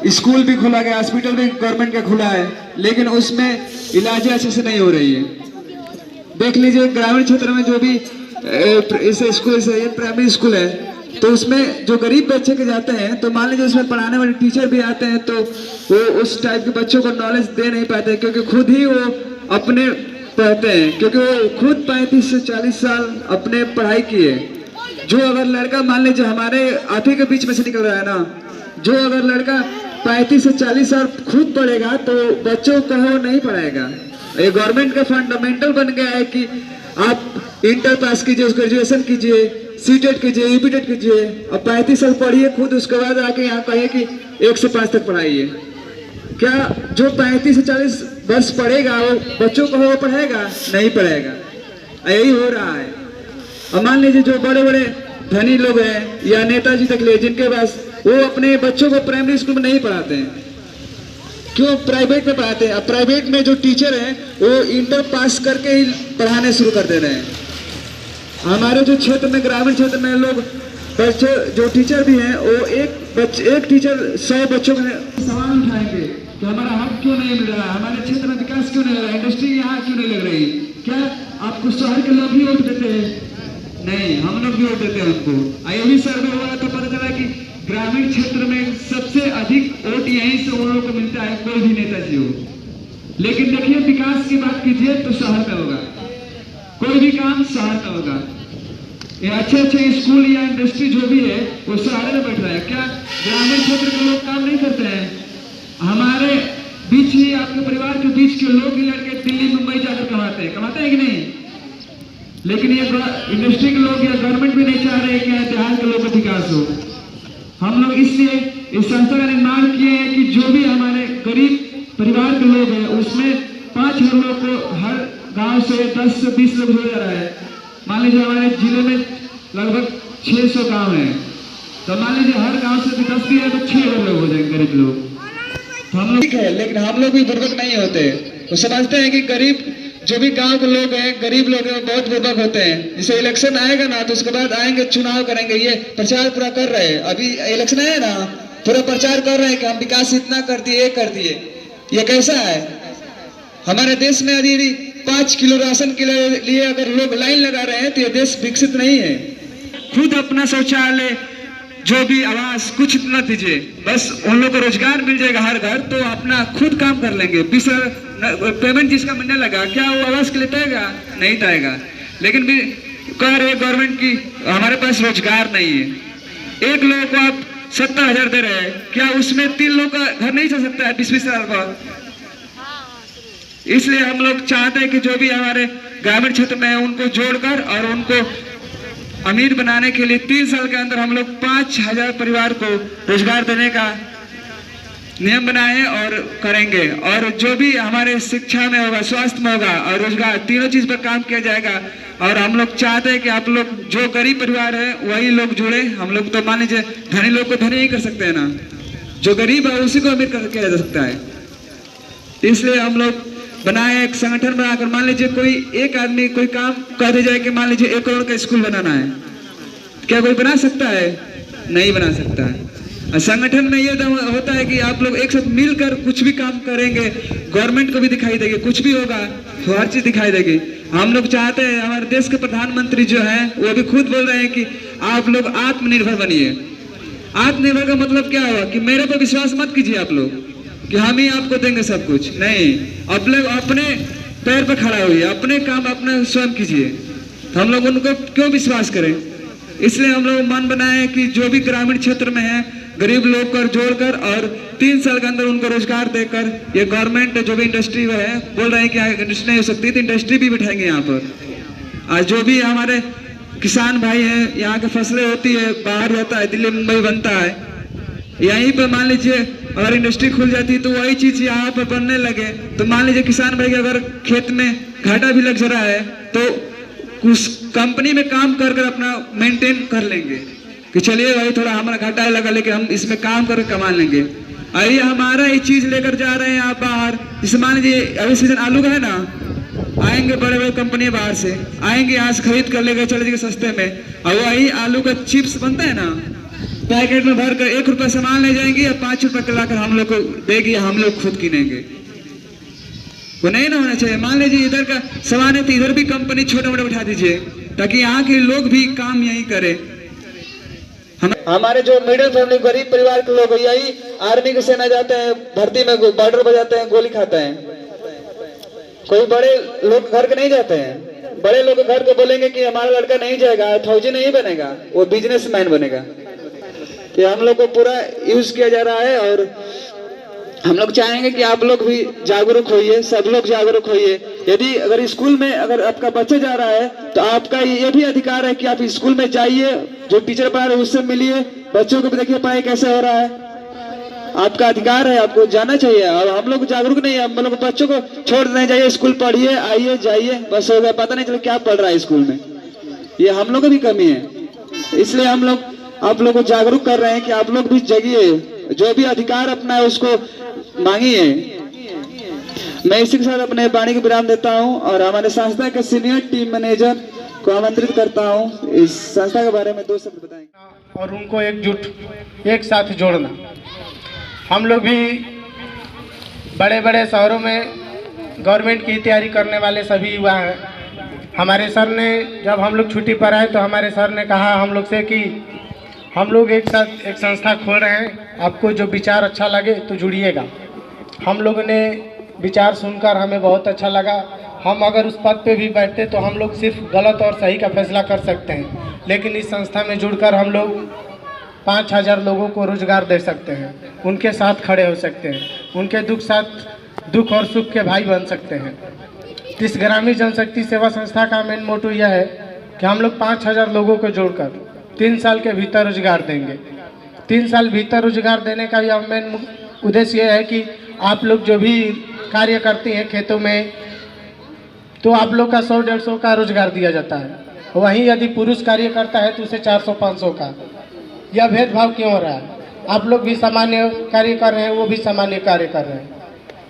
School भी खोला गया, हॉस्पिटल भी गवर्नमेंट का खुला है, लेकिन उसमें इलाज अच्छे से नहीं हो रही है। देख लीजिए ग्रामीण क्षेत्र में जो भी इसे स्कूल से ये प्राइमरी स्कूल है, तो उसमें जो गरीब बच्चे के जाते हैं, तो मान लीजिए उसमें पढ़ाने वाले टीचर भी आते हैं, तो वो उस टाइप के बच्चों को नॉलेज दे नहीं पाते, क्योंकि खुद ही वो अपने पढ़ते हैं, क्योंकि वो खुद 35 से 40 साल अपने पढ़ाई किए। जो अगर लड़का मान लीजिए हमारे आप ही के बीच में से निकल रहा है ना, जो अगर लड़का 35 से 40 साल खुद पढ़ेगा तो बच्चों को वो नहीं पढ़ाएगा। ये गवर्नमेंट का फंडामेंटल बन गया है कि आप इंटर पास कीजिए, ग्रेजुएशन कीजिए, सीटेट कीजिए, यूपीटेट कीजिए, अब 35 साल पढ़िए खुद, उसके बाद आके यहाँ कहिए कि 1 से 5 तक पढ़ाइए। क्या जो 35 से 40 वर्ष पढ़ेगा वो बच्चों को वो पढ़ाएगा? नहीं पढ़ाएगा। यही हो रहा है। अब मान लीजिए जो बड़े बड़े धनी लोग हैं या नेताजी तक ले, जिनके पास वो अपने बच्चों को प्राइमरी स्कूल में नहीं पढ़ाते हैं, क्यों प्राइवेट में पढ़ाते हैं। अब प्राइवेट में जो टीचर हैं वो इंटर पास करके ही पढ़ाने शुरू कर दे रहे हैं। हमारे जो क्षेत्र में, ग्रामीण क्षेत्र में लोग बच्चे जो टीचर भी हैं वो एक टीचर 100 बच्चों का सवाल उठाएंगे कि हमारा हक क्यों नहीं मिल रहा, हमारे क्षेत्र में विकास क्यों नहीं हो रहा, इंडस्ट्री यहाँ क्यों नहीं लग रही। क्या आपको शहर के लोग भी वोट देते हैं? नहीं, हम लोग भी वोट देते हैं उनको। यही सर्वे हुआ तो पता चला कि ग्रामीण क्षेत्र में सबसे अधिक वोट यहीं से उन लोगों को मिलता है, कोई भी नेताजी हो। लेकिन देखिए विकास की बात कीजिए तो शहर में होगा, कोई भी काम शहर में होगा। ये अच्छे अच्छे स्कूल या इंडस्ट्री जो भी है वो शहर में बैठ रहा है। क्या ग्रामीण क्षेत्र के लोग काम नहीं करते हैं? हमारे बीच ही, आपके परिवार के बीच के लोग ही लड़के दिल्ली मुंबई जाकर कमाते हैं कि नहीं? लेकिन ये इंडस्ट्री के लोग या गवर्नमेंट भी नहीं चाह रहे कि देहात के लोगों का विकास हो। हम लोग इसलिए इस संस्था का निर्माण किए हैं कि जो भी हमारे गरीब परिवार के लोग हैं उसमें 5 लोग को हर गांव से 10 से 20 लोग हो जा रहा है। मान लीजिए हमारे जिले में लगभग 600 गांव हैं, तो मान लीजिए हर गांव से 10 भी है तो 6 लोग हो जाएंगे गरीब लोग। तो हम लोग ठीक है, लेकिन हम लोग भी बुर्बक नहीं होते। वो समझते हैं कि गरीब जो भी गांव के लोग हैं, गरीब लोग हैं, बहुत बुर्बक होते हैं। जैसे इलेक्शन आएगा ना तो उसके बाद आएंगे, चुनाव करेंगे, ये प्रचार पूरा कर रहे हैं। अभी इलेक्शन आया ना, पूरा प्रचार कर रहे हैं कि हम विकास इतना कर दिए, ये कर दिए। ये कैसा है? हमारे देश में यदि 5 किलो राशन के लिए अगर लोग लाइन लगा रहे हैं तो ये देश विकसित नहीं है। खुद अपना शौचालय, जो भी आवास, कुछ न दीजिए, बस उन लोगों को रोजगार मिल जाएगा हर घर, तो अपना खुद काम कर लेंगे। पेमेंट जिसका मिलने लगा, क्या वो आवास के लिए तयेगा? नहीं तयेगा। लेकिन भी कह रहे गवर्नमेंट की हमारे पास रोजगार नहीं है। एक लोगों को आप 70,000 दे रहे हैं, क्या उसमें 3 लोग का घर नहीं चल सकता है 20-20 साल बाद? इसलिए हम लोग चाहते हैं कि जो भी हमारे ग्रामीण क्षेत्र में है उनको जोड़कर और उनको अमीर बनाने के लिए 3 साल के अंदर हम लोग 5,000 परिवार को रोजगार देने का नियम बनाए और करेंगे। और जो भी हमारे शिक्षा में होगा, स्वास्थ्य में होगा और रोजगार, तीनों चीज पर काम किया जाएगा। और हम लोग चाहते हैं कि आप लोग जो गरीब परिवार है वही लोग जुड़े। हम लोग तो मान लीजिए धनी लोग को धनी ही कर सकते हैं ना, जो गरीब है उसी को अमीर कर किया जा सकता है। इसलिए हम लोग बनाए एक संगठन बनाकर, मान लीजिए कोई एक आदमी कोई काम कर दे जाए कि मान लीजिए 1 करोड़ का स्कूल बनाना है, क्या कोई बना सकता है? नहीं बना सकता है। संगठन में ये होता है कि आप लोग एक साथ मिलकर कुछ भी काम करेंगे, गवर्नमेंट को भी दिखाई देगी, कुछ भी होगा तो हर चीज दिखाई देगी। हम लोग चाहते हैं, हमारे देश के प्रधानमंत्री जो है वो भी खुद बोल रहे हैं कि आप लोग आत्मनिर्भर बनिए। आत्मनिर्भर का मतलब क्या हुआ कि मेरे पर विश्वास मत कीजिए आप लोग कि हम ही आपको देंगे सब कुछ। नहीं, आप लोग अपने पैर पर खड़ा होइए, अपने काम अपने स्वयं कीजिए। तो हम लोग उनको क्यों विश्वास करें? इसलिए हम लोग मन बनाए कि जो भी ग्रामीण क्षेत्र में है गरीब लोग को जोड़कर और 3 साल के अंदर उनको रोजगार देकर, ये गवर्नमेंट जो भी इंडस्ट्री है बोल रहे हैं कि इंडस्ट्री नहीं हो सकती तो इंडस्ट्री भी बिठाएंगे यहाँ पर। आज जो भी हमारे किसान भाई हैं, यहाँ की फसलें होती है, बाहर जाता है, दिल्ली मुंबई बनता है, यहीं पर मान लीजिए अगर इंडस्ट्री खुल जाती तो वही चीज यहाँ पर बनने लगे, तो मान लीजिए किसान भाई के अगर खेत में घाटा भी लग रहा है तो उस कंपनी में काम कर अपना मेंटेन कर लेंगे कि चलिए भाई थोड़ा हमारा घाटा लगा, लेकिन हम इसमें काम करके कमा लेंगे। अरे हमारा ये चीज लेकर जा रहे हैं आप बाहर। जैसे मान लीजिए अभी सीजन आलू का है ना, आएंगे बड़े बड़े कंपनी बाहर से आएंगे, यहाँ से खरीद कर लेकर चले जाएंगे सस्ते में, और वही आलू का चिप्स बनता है ना, पैकेट में भर कर 1 रुपया सामान ले जाएंगे या 5 रुपया लाकर हम लोग को देगी, हम लोग खुद किनेंगे। वो नहीं ना होना चाहिए। मान लीजिए इधर का सामान है तो इधर भी कंपनी छोटे मोटे बैठा दीजिए, ताकि यहाँ के लोग भी काम यही करे। हमारे जो मिडिल फैमिली गरीब परिवार के लोग यही आर्मी की सेना जाते हैं, भर्ती में बॉर्डर पर जाते हैं, गोली खाते हैं। कोई बड़े लोग घर के नहीं जाते हैं। बड़े लोग घर के बोलेंगे कि हमारा लड़का नहीं जाएगा, फौजी नहीं बनेगा, वो बिजनेसमैन बनेगा। ये हम लोग को पूरा यूज किया जा रहा है और हम लोग चाहेंगे कि आप लोग भी जागरूक होइए, सब लोग जागरूक होइए। यदि अगर स्कूल में अगर आपका बच्चा जा रहा है तो आपका ये भी अधिकार है कि आप स्कूल में जाइए, जो टीचर पढ़ा रहे उससे मिलिए, बच्चों को भी देखिए पढ़ाई कैसे हो रहा है। आपका अधिकार है, आपको जाना चाहिए। और हम लोग जागरूक नहीं है, हम लोग बच्चों को छोड़ नहीं जाइए, स्कूल पढ़िए, आइए जाइए, बस हो गया। पता नहीं चले क्या पढ़ रहा है स्कूल में, ये हम लोग की भी कमी है। इसलिए हम लोग आप लोग को जागरूक कर रहे हैं कि आप लोग भी जगिए, जो भी अधिकार अपना है उसको मांगिए। मैं इसी के साथ अपने वाणी को विराम देता हूं और हमारे संस्था के सीनियर टीम मैनेजर को आमंत्रित करता हूं, इस संस्था के बारे में 2 शब्द बताएंगे। और उनको एक साथ जोड़ना। हम लोग भी बड़े बड़े शहरों में गवर्नमेंट की तैयारी करने वाले सभी युवा हैं। हमारे सर ने जब हम लोग छुट्टी पर आए तो हमारे सर ने कहा हम लोग से कि हम लोग एक साथ एक संस्था खोल रहे हैं, आपको जो विचार अच्छा लगे तो जुड़िएगा। हम लोगों ने विचार सुनकर हमें बहुत अच्छा लगा। हम अगर उस पद पे भी बैठते तो हम लोग सिर्फ गलत और सही का फैसला कर सकते हैं, लेकिन इस संस्था में जुड़कर हम लोग 5000 लोगों को रोजगार दे सकते हैं, उनके साथ खड़े हो सकते हैं, उनके दुख और सुख के भाई बन सकते हैं। इस ग्रामीण जनशक्ति सेवा संस्था का मेन मोटो यह है कि हम लोग 5000 लोगों को जोड़कर 3 साल के भीतर रोजगार देंगे। 3 साल भीतर रोजगार देने का यह मेन उद्देश्य यह है कि आप लोग जो भी कार्य करते हैं खेतों में, तो आप लोग का 100-150 का रोजगार दिया जाता है। वहीं यदि पुरुष कार्य करता है तो उसे 400-500 का। यह भेदभाव क्यों हो रहा है? आप लोग भी सामान्य कार्य कर रहे हैं, वो भी सामान्य कार्य कर रहे हैं,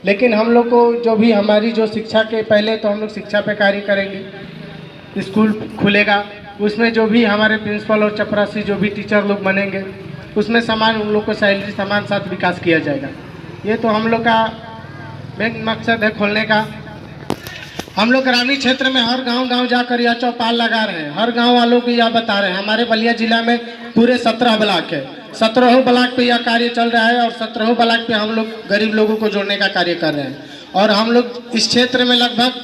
लेकिन हम लोग को जो भी हमारी जो शिक्षा के पहले तो हम लोग शिक्षा पे कार्य करेंगे। स्कूल खुलेगा, उसमें जो भी हमारे प्रिंसिपल और चपरासी जो भी टीचर लोग बनेंगे, उसमें समान उन लोग को सैलरी समान साथ विकास किया जाएगा। ये तो हम लोग का मेन मकसद है खोलने का। हम लोग ग्रामीण क्षेत्र में हर गांव जाकर यह चौपाल लगा रहे हैं, हर गांव वालों को यह बता रहे हैं। हमारे बलिया जिला में पूरे 17 ब्लॉक है, 17 ब्लॉक पे यह कार्य चल रहा है और 17 ब्लॉक पे हम लोग गरीब लोगों को जोड़ने का कार्य कर रहे हैं। और हम लोग इस क्षेत्र में लगभग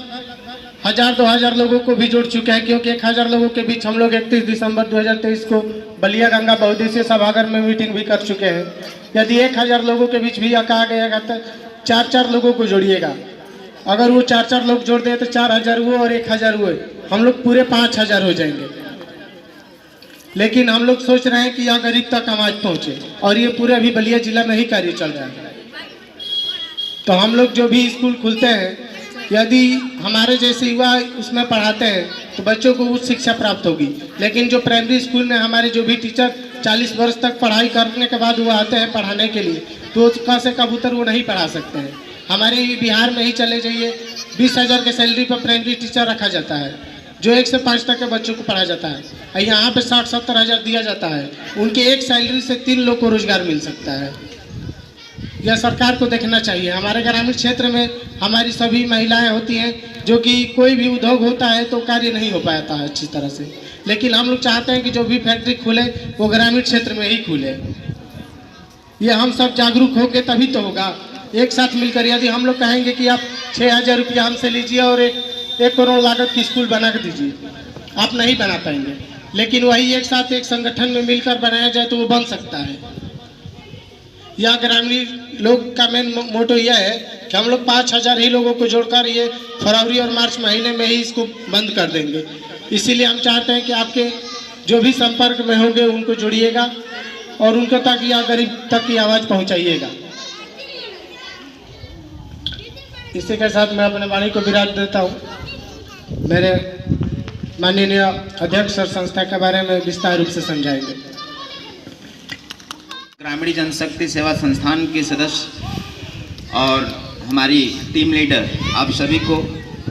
1000-2000 लोगों को भी जोड़ चुके हैं, क्योंकि 1000 लोगों के बीच हम लोग 31 दिसंबर 2023 को बलिया गंगा बहुउद्देशीय सभागार में मीटिंग भी कर चुके हैं। यदि 1000 लोगों के बीच भी कहा गया तो 4-4 लोगों को जोड़िएगा। अगर वो 4-4 लोग जोड़ दें तो 4000 हुए और 1000 हुए, हम लोग पूरे 5000 हो जाएंगे। लेकिन हम लोग सोच रहे हैं कि यहाँ गरीब तक आवाज पहुँचे, और ये पूरे अभी बलिया जिला में ही कार्य चल रहा है। तो हम लोग जो भी स्कूल खुलते हैं, यदि हमारे जैसे युवा उसमें पढ़ाते हैं तो बच्चों को उच्च शिक्षा प्राप्त होगी। लेकिन जो प्राइमरी स्कूल में हमारे जो भी टीचर 40 वर्ष तक पढ़ाई करने के बाद वो आते हैं पढ़ाने के लिए, तो का से कबूतर वो नहीं पढ़ा सकते हैं। हमारे बिहार में ही चले जाइए, 20,000 के सैलरी पर प्राइमरी टीचर रखा जाता है, जो 1 से 5 तक के बच्चों को पढ़ाया जाता है। यहाँ पे 60-70 हज़ार दिया जाता है, उनके एक सैलरी से 3 लोग को रोजगार मिल सकता है। यह सरकार को देखना चाहिए। हमारे ग्रामीण क्षेत्र में हमारी सभी महिलाएं होती हैं, जो कि कोई भी उद्योग होता है तो कार्य नहीं हो पाता है अच्छी तरह से। लेकिन हम लोग चाहते हैं कि जो भी फैक्ट्री खुले वो ग्रामीण क्षेत्र में ही खुले। ये हम सब जागरूक होंगे तभी तो होगा। एक साथ मिलकर यदि हम लोग कहेंगे कि आप 6000 रुपया हमसे लीजिए और 1 करोड़ लागत की स्कूल बना कर दीजिए, आप नहीं बना पाएंगे। लेकिन वही एक साथ एक संगठन में मिलकर बनाया जाए तो वो बन सकता है। यह ग्रामीण लोग का मेन मोटो यह है कि हम लोग 5000 ही लोगों को जोड़कर ये फरवरी और मार्च महीने में ही इसको बंद कर देंगे। इसीलिए हम चाहते हैं कि आपके जो भी संपर्क में होंगे उनको जोड़िएगा और उनको तक या गरीब तक की आवाज़ पहुंचाइएगा। इसी के साथ मैं अपने वाणी को विराम देता हूँ। मेरे माननीय अध्यक्ष और संस्था के बारे में विस्तार रूप से समझाएंगे। ग्रामीण जनशक्ति सेवा संस्थान के सदस्य और हमारी टीम लीडर, आप सभी को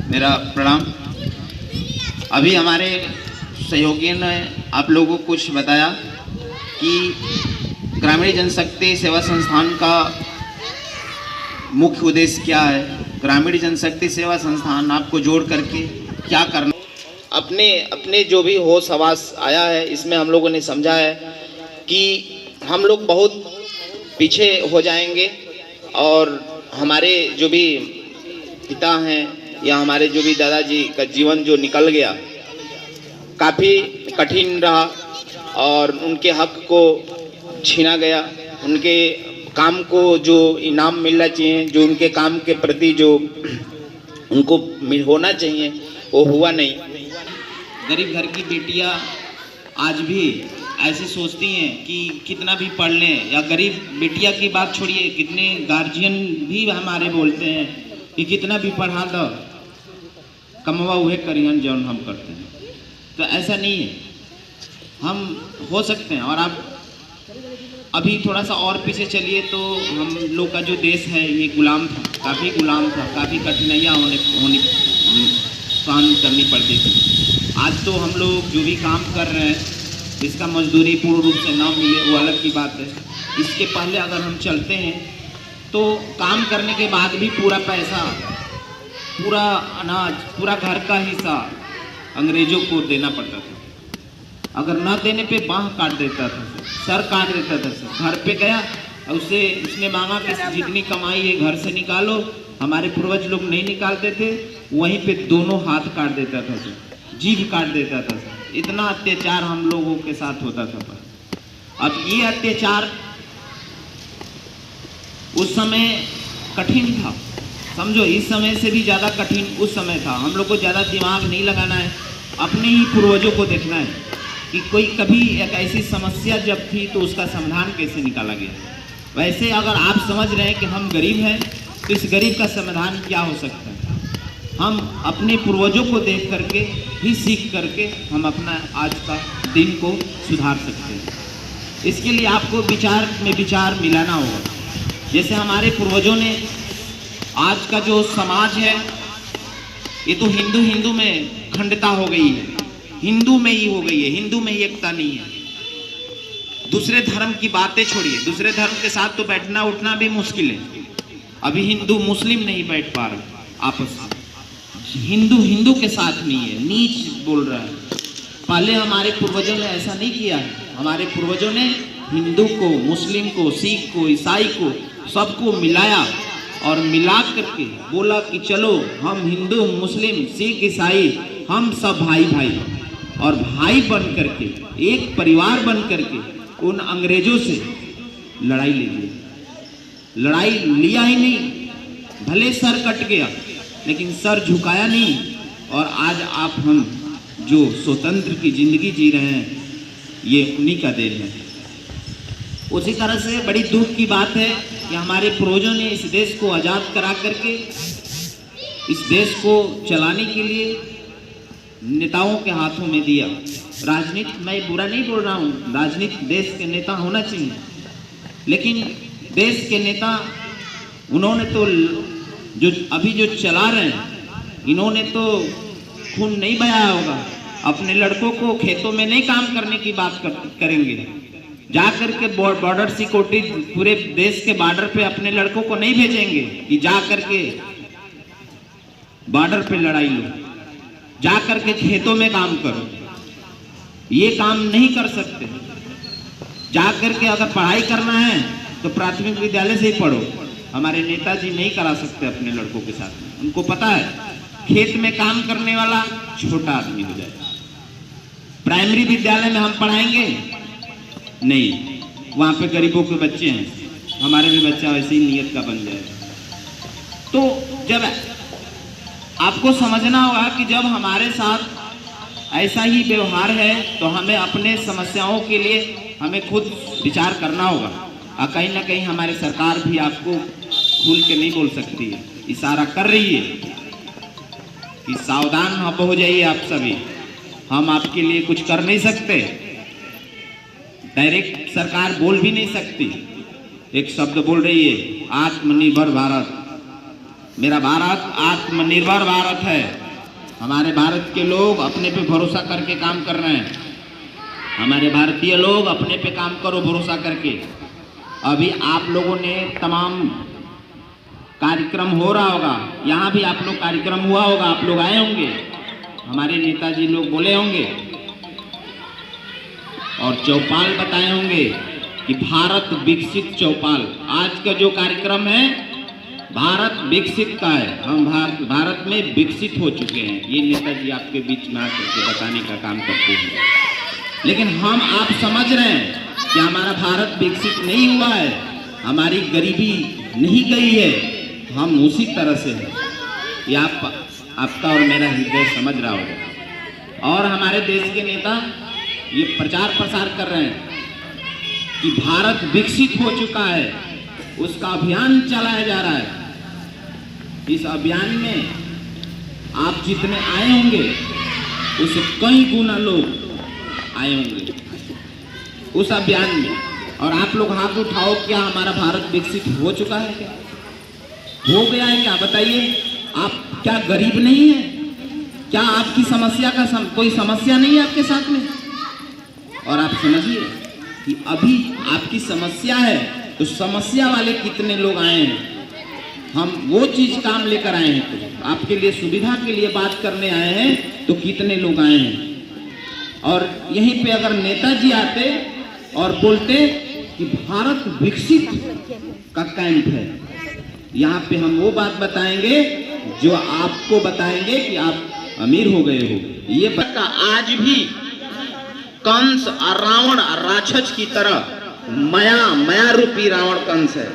मेरा प्रणाम। अभी हमारे सहयोगियों ने आप लोगों को कुछ बताया कि ग्रामीण जनशक्ति सेवा संस्थान का मुख्य उद्देश्य क्या है, ग्रामीण जनशक्ति सेवा संस्थान आपको जोड़ करके क्या करना। अपने जो भी होश हवास आया है, इसमें हम लोगों ने समझा है कि हम लोग बहुत पीछे हो जाएंगे और हमारे जो भी पिता हैं या हमारे जो भी दादाजी का जीवन जो निकल गया काफ़ी कठिन रहा और उनके हक को छीना गया, उनके काम को जो इनाम मिलना चाहिए, जो उनके काम के प्रति जो उनको होना चाहिए वो हुआ नहीं। गरीब घर की बेटियां आज भी ऐसे सोचती हैं कि कितना भी पढ़ लें, या गरीब बेटियां की बात छोड़िए, कितने गार्जियन भी हमारे बोलते हैं कि कितना भी पढ़ा दो, कमवा हुए करियन जौन हम करते हैं। तो ऐसा नहीं है, हम हो सकते हैं। और आप अभी थोड़ा सा और पीछे चलिए तो हम लोग का जो देश है ये गुलाम था, काफ़ी गुलाम था, काफ़ी कठिनाइयाँ सहन करनी पड़ती थी। आज तो हम लोग जो भी काम कर रहे हैं इसका मजदूरी पूर्ण रूप से ना मिले वो अलग की बात है। इसके पहले अगर हम चलते हैं तो काम करने के बाद भी पूरा पैसा, पूरा अनाज, पूरा घर का हिस्सा अंग्रेजों को देना पड़ता था। अगर ना देने पे बाँह काट देता था, सर काट देता था। घर पे गया और उसने मांगा कि जितनी कमाई है घर से निकालो, हमारे पूर्वज लोग नहीं निकालते थे, वहीं पे दोनों हाथ काट देता था, जीभ काट देता था। इतना अत्याचार हम लोगों के साथ होता था। अब ये अत्याचार उस समय कठिन था, समझो इस समय से भी ज़्यादा कठिन उस समय था। हम लोग को ज़्यादा दिमाग नहीं लगाना है, अपने ही पूर्वजों को देखना है कि कोई कभी एक ऐसी समस्या जब थी तो उसका समाधान कैसे निकाला गया। वैसे अगर आप समझ रहे हैं कि हम गरीब हैं तो इस गरीब का समाधान क्या हो सकता है। हम अपने पूर्वजों को देख करके भी सीख करके हम अपना आज का दिन को सुधार सकते हैं। इसके लिए आपको विचार में विचार मिलाना होगा। जैसे हमारे पूर्वजों ने, आज का जो समाज है ये तो हिंदू में खंडता हो गई है, हिंदू में ही हो गई है, हिंदू में ही एकता नहीं है। दूसरे धर्म की बातें छोड़िए, दूसरे धर्म के साथ तो बैठना उठना भी मुश्किल है। अभी हिंदू मुस्लिम नहीं बैठ पा रहे आपस में, हिंदू के साथ नहीं है, नीच बोल रहा है। पहले हमारे पूर्वजों ने ऐसा नहीं किया है। हमारे पूर्वजों ने हिंदू को, मुस्लिम को, सिख को, ईसाई को, सबको मिलाया और मिला करके बोला कि चलो हम हिंदू, मुस्लिम, सिख, ईसाई हम सब भाई भाई, और भाई बन करके एक परिवार बन करके उन अंग्रेजों से लड़ाई ले ली। लड़ाई लिया ही नहीं, भले सर कट गया लेकिन सर झुकाया नहीं। और आज आप हम जो स्वतंत्र की जिंदगी जी रहे हैं ये उन्हीं का देन है। उसी तरह से बड़ी दुख की बात है कि हमारे पूर्वजों ने इस देश को आज़ाद करा करके इस देश को चलाने के लिए नेताओं के हाथों में दिया। राजनीति, मैं बुरा नहीं बोल रहा हूँ, राजनीति देश के नेता होना चाहिए, लेकिन देश के नेता उन्होंने तो जो अभी जो चला रहे हैं इन्होंने तो खून नहीं बहाया होगा। अपने लड़कों को खेतों में नहीं काम करने की बात करेंगे, जा कर के बॉर्डर सिक्योरिटी पूरे देश के बॉर्डर पे अपने लड़कों को नहीं भेजेंगे कि जा कर के बॉर्डर पे लड़ाई लो, जा कर के खेतों में काम करो। ये काम नहीं कर सकते। जा कर के अगर पढ़ाई करना है तो प्राथमिक विद्यालय से ही पढ़ो। हमारे नेताजी नहीं करा सकते अपने लड़कों के साथ में। उनको पता है खेत में काम करने वाला छोटा आदमी हो जाए। प्राइमरी विद्यालय में हम पढ़ाएंगे नहीं, वहाँ पे गरीबों के बच्चे हैं, हमारे भी बच्चा वैसे ही नियत का बन जाएगा। तो जब आपको समझना होगा कि जब हमारे साथ ऐसा ही व्यवहार है तो हमें अपने समस्याओं के लिए हमें खुद विचार करना होगा। और कहीं ना कहीं हमारी सरकार भी आपको खुल के नहीं बोल सकती है, इशारा कर रही है कि सावधान हो जाइए आप सभी, हम आपके लिए कुछ कर नहीं सकते। डायरेक्ट सरकार बोल भी नहीं सकती। एक शब्द बोल रही है, आत्मनिर्भर भारत। मेरा भारत आत्मनिर्भर भारत है। हमारे भारत के लोग अपने पे भरोसा करके काम कर रहे हैं। हमारे भारतीय लोग अपने पे काम करो भरोसा करके। अभी आप लोगों ने तमाम कार्यक्रम हो रहा होगा, यहाँ भी आप लोग कार्यक्रम हुआ होगा, आप लोग आए होंगे, हमारे नेताजी लोग बोले होंगे और चौपाल बताए होंगे कि भारत विकसित चौपाल। आज का जो कार्यक्रम है भारत विकसित का है, हम भारत में विकसित हो चुके हैं। ये नेताजी आपके बीच में आकर के बताने का काम करते हैं। लेकिन हम आप समझ रहे हैं कि हमारा भारत विकसित नहीं हुआ है, हमारी गरीबी नहीं गई है, हम उसी तरह से हैं। ये आपका और मेरा हृदय समझ रहा होगा। और हमारे देश के नेता ये प्रचार प्रसार कर रहे हैं कि भारत विकसित हो चुका है, उसका अभियान चलाया जा रहा है। इस अभियान में आप जितने आए होंगे उससे कई गुना लोग आए होंगे उस अभियान में। और आप लोग हाथ उठाओ, क्या हमारा भारत विकसित हो चुका है? क्या हो गया है? क्या बताइए, आप क्या गरीब नहीं है? क्या आपकी समस्या का कोई समस्या नहीं है आपके साथ में? और आप समझिए कि अभी आपकी समस्या है तो समस्या वाले कितने लोग आए हैं। हम वो चीज काम लेकर आए हैं, तो आपके लिए सुविधा के लिए बात करने आए हैं, तो कितने लोग आए हैं। और यहीं पे अगर नेताजी आते और बोलते कि भारत विकसित का कैंप है, यहाँ पे हम वो बात बताएंगे जो आपको बताएंगे कि आप अमीर हो गए हो। ये बता आज भी कंस और रावण राक्षस की तरह माया रूपी रावण कंस है,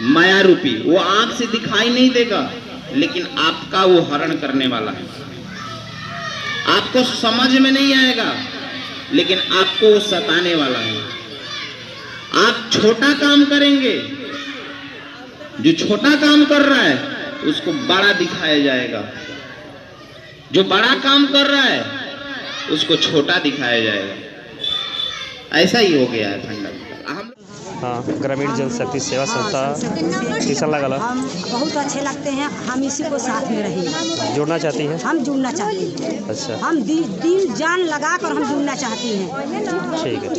माया रूपी। वो आंख से दिखाई नहीं देगा, लेकिन आपका वो हरण करने वाला है। आपको समझ में नहीं आएगा, लेकिन आपको वो सताने वाला है। आप छोटा काम करेंगे, जो छोटा काम कर रहा है उसको बड़ा दिखाया जाएगा, जो बड़ा काम कर रहा है उसको छोटा दिखाया जाएगा। ऐसा ही हो गया है फंडा। हाँ, ग्रामीण जनशक्ति सेवा संस्था कैसा लगा? हम बहुत अच्छे लगते हैं, हम इसी को साथ में रहेंगे। जुड़ना चाहती हैं? हम जुड़ना चाहते हैं। अच्छा, हम दिल जान लगा कर हम जुड़ना चाहती हैं। ठीक है।